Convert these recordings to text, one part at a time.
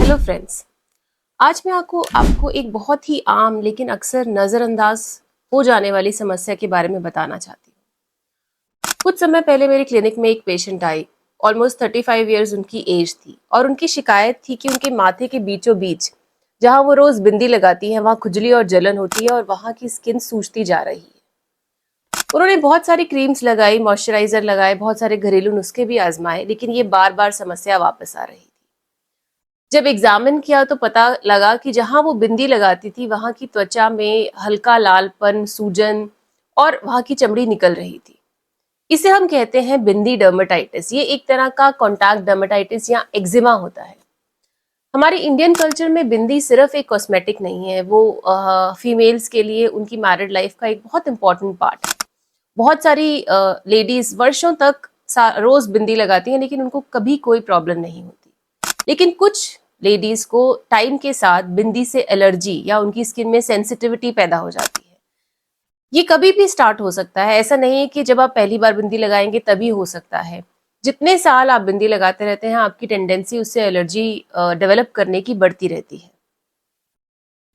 Hello friends. आज मैं आपको एक बहुत ही आम लेकिन अक्सर नज़रअंदाज हो जाने वाली समस्या के बारे में बताना चाहती हूँ। कुछ समय पहले मेरे क्लिनिक में एक पेशेंट आई। ऑलमोस्ट 35 ईयर्स उनकी एज थी और उनकी शिकायत थी कि उनके माथे के बीचों बीच जहाँ वो रोज बिंदी लगाती है वहाँ खुजली और जलन होती है और वहाँ की स्किन सूजती जा रही है। उन्होंने बहुत सारी क्रीम्स लगाई, मॉइस्चराइजर लगाए, बहुत सारे घरेलू नुस्खे भी आजमाए, लेकिन ये बार बार समस्या वापस आ रही थी। जब एग्जामिन किया तो पता लगा कि जहां वो बिंदी लगाती थी वहां की त्वचा में हल्का लालपन, सूजन और वहां की चमड़ी निकल रही थी। इसे हम कहते हैं बिंदी डर्मेटाइटिस। ये एक तरह का कॉन्टैक्ट डर्मेटाइटिस या एक्जिमा होता है। हमारे इंडियन कल्चर में बिंदी सिर्फ एक कॉस्मेटिक नहीं है, वो फीमेल्स के लिए उनकी मैरिड लाइफ का एक बहुत इंपॉर्टेंट पार्ट है। बहुत सारी लेडीज वर्षों तक रोज बिंदी लगाती हैं लेकिन उनको कभी कोई प्रॉब्लम नहीं होती। लेकिन कुछ लेडीज को टाइम के साथ बिंदी से एलर्जी या उनकी स्किन में सेंसिटिविटी पैदा हो जाती है। ये कभी भी स्टार्ट हो सकता है, ऐसा नहीं है कि जब आप पहली बार बिंदी लगाएंगे तभी हो सकता है। जितने साल आप बिंदी लगाते रहते हैं आपकी टेंडेंसी उससे एलर्जी डेवलप करने की बढ़ती रहती है।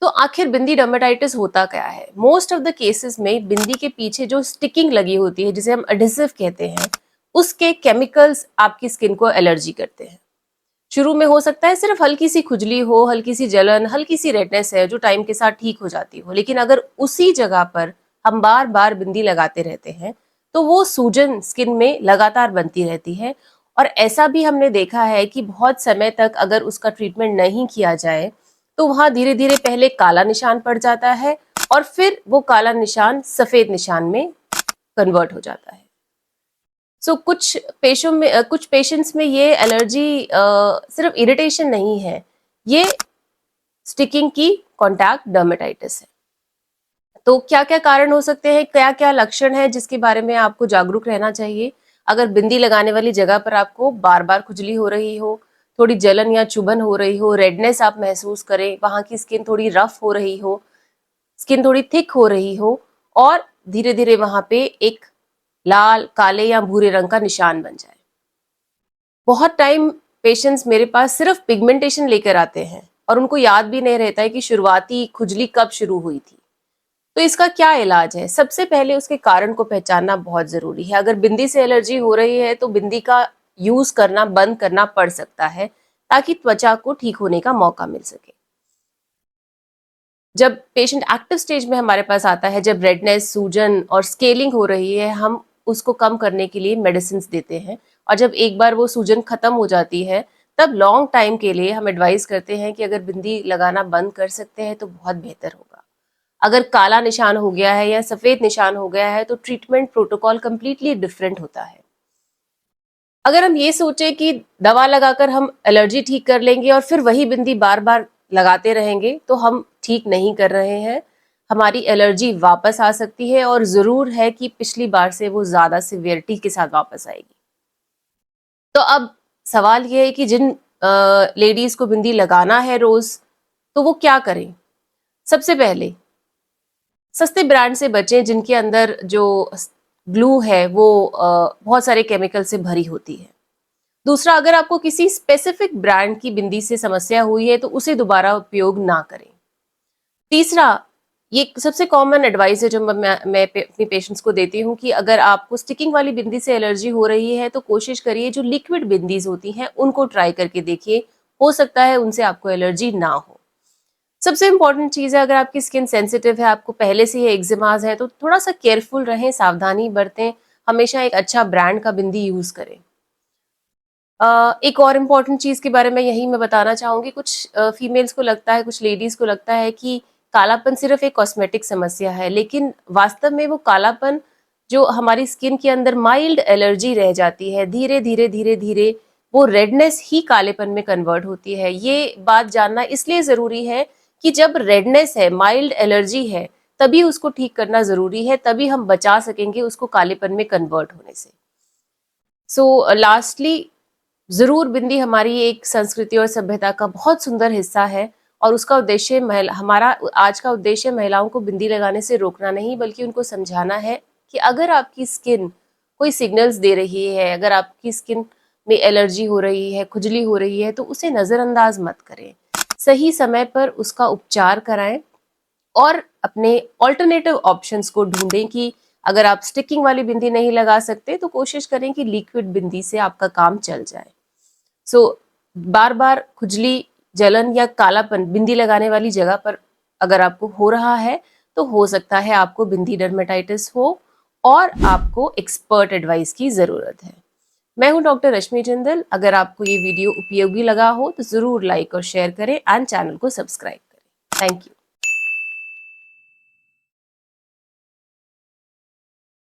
तो आखिर बिंदी डर्मेटाइटिस होता क्या है? मोस्ट ऑफ द केसेस में बिंदी के पीछे जो स्टिकिंग लगी होती है, जिसे हम एडहेसिव कहते हैं, उसके केमिकल्स आपकी स्किन को एलर्जी करते हैं। शुरू में हो सकता है सिर्फ हल्की सी खुजली हो, हल्की सी जलन, हल्की सी रेडनेस है जो टाइम के साथ ठीक हो जाती हो। लेकिन अगर उसी जगह पर हम बार बार बिंदी लगाते रहते हैं तो वो सूजन स्किन में लगातार बनती रहती है। और ऐसा भी हमने देखा है कि बहुत समय तक अगर उसका ट्रीटमेंट नहीं किया जाए तो वहां धीरे धीरे पहले काला निशान पड़ जाता है और फिर वो काला निशान सफेद निशान में कन्वर्ट हो जाता है। कुछ पेशेंट्स में ये एलर्जी सिर्फ इरिटेशन नहीं है, ये स्टिकिंग की कॉन्टैक्ट डर्मेटाइटिस है। तो क्या क्या कारण हो सकते हैं, क्या क्या लक्षण है जिसके बारे में आपको जागरूक रहना चाहिए? अगर बिंदी लगाने वाली जगह पर आपको बार बार खुजली हो रही हो, थोड़ी जलन या चुभन हो रही हो, रेडनेस आप महसूस करें, वहां की स्किन थोड़ी रफ हो रही हो, स्किन थोड़ी थिक हो रही हो और धीरे धीरे वहां पे एक लाल, काले या भूरे रंग का निशान बन जाए। बहुत टाइम पेशेंट्स मेरे पास सिर्फ पिगमेंटेशन लेकर आते हैं और उनको याद भी नहीं रहता है कि शुरुआती खुजली कब शुरू हुई थी। तो इसका क्या इलाज है? सबसे पहले उसके कारण को पहचानना बहुत जरूरी है। अगर बिंदी से एलर्जी हो रही है तो बिंदी का यूज करना बंद करना पड़ सकता है ताकि त्वचा को ठीक होने का मौका मिल सके। जब पेशेंट एक्टिव स्टेज में हमारे पास आता है, जब रेडनेस, सूजन और स्केलिंग हो रही है, हम उसको कम करने के लिए मेडिसिन देते हैं। और जब एक बार वो सूजन खत्म हो जाती है तब लॉन्ग टाइम के लिए हम एडवाइस करते हैं कि अगर बिंदी लगाना बंद कर सकते हैं तो बहुत बेहतर होगा। अगर काला निशान हो गया है या सफेद निशान हो गया है तो ट्रीटमेंट प्रोटोकॉल कंप्लीटली डिफरेंट होता है। अगर हम ये सोचे कि दवा लगाकर हम एलर्जी ठीक कर लेंगे और फिर वही बिंदी बार बार लगाते रहेंगे तो हम ठीक नहीं कर रहे हैं। हमारी एलर्जी वापस आ सकती है और जरूर है कि पिछली बार से वो ज्यादा सिवियरिटी के साथ वापस आएगी। तो अब सवाल ये है कि जिन लेडीज को बिंदी लगाना है रोज, तो वो क्या करें? सबसे पहले सस्ते ब्रांड से बचें जिनके अंदर जो ग्लू है वो बहुत सारे केमिकल से भरी होती है। दूसरा, अगर आपको किसी स्पेसिफिक ब्रांड की बिंदी से समस्या हुई है तो उसे दोबारा उपयोग ना करें। तीसरा, ये सबसे कॉमन एडवाइस है जो मैं अपनी पेशेंट्स को देती हूँ कि अगर आपको स्टिकिंग वाली बिंदी से एलर्जी हो रही है तो कोशिश करिए जो लिक्विड बिंदीज होती हैं उनको ट्राई करके देखिए, हो सकता है उनसे आपको एलर्जी ना हो। सबसे इंपॉर्टेंट चीज है, अगर आपकी स्किन सेंसिटिव है, आपको पहले से ही एक्जिमाज है, तो थोड़ा सा केयरफुल रहें, सावधानी बरतें, हमेशा एक अच्छा ब्रांड का बिंदी यूज करें। एक और इम्पॉर्टेंट चीज के बारे में यही मैं बताना चाहूंगी। कुछ फीमेल्स को लगता है, कुछ लेडीज को लगता है कि कालापन सिर्फ एक कॉस्मेटिक समस्या है, लेकिन वास्तव में वो कालापन जो हमारी स्किन के अंदर माइल्ड एलर्जी रह जाती है, धीरे धीरे धीरे धीरे वो रेडनेस ही कालेपन में कन्वर्ट होती है। ये बात जानना इसलिए जरूरी है कि जब रेडनेस है, माइल्ड एलर्जी है, तभी उसको ठीक करना जरूरी है, तभी हम बचा सकेंगे उसको कालेपन में कन्वर्ट होने से। सो लास्टली, जरूर बिंदी हमारी एक संस्कृति और सभ्यता का बहुत सुंदर हिस्सा है और उसका उद्देश्य हमारा आज का उद्देश्य महिलाओं को बिंदी लगाने से रोकना नहीं, बल्कि उनको समझाना है कि अगर आपकी स्किन कोई सिग्नल्स दे रही है, अगर आपकी स्किन में एलर्जी हो रही है, खुजली हो रही है, तो उसे नजरअंदाज मत करें। सही समय पर उसका उपचार कराएं और अपने ऑल्टरनेटिव ऑप्शंस को ढूंढें कि अगर आप स्टिकिंग वाली बिंदी नहीं लगा सकते तो कोशिश करें कि लिक्विड बिंदी से आपका काम चल जाए। सो बार बार खुजली, जलन या कालापन बिंदी लगाने वाली जगह पर अगर आपको हो रहा है तो हो सकता है आपको बिंदी डर्मेटाइटिस हो और आपको एक्सपर्ट एडवाइस की जरूरत है। मैं हूं डॉक्टर रश्मि जिंदल। अगर आपको ये वीडियो उपयोगी लगा हो तो जरूर लाइक और शेयर करें एंड चैनल को सब्सक्राइब करें। Thank you.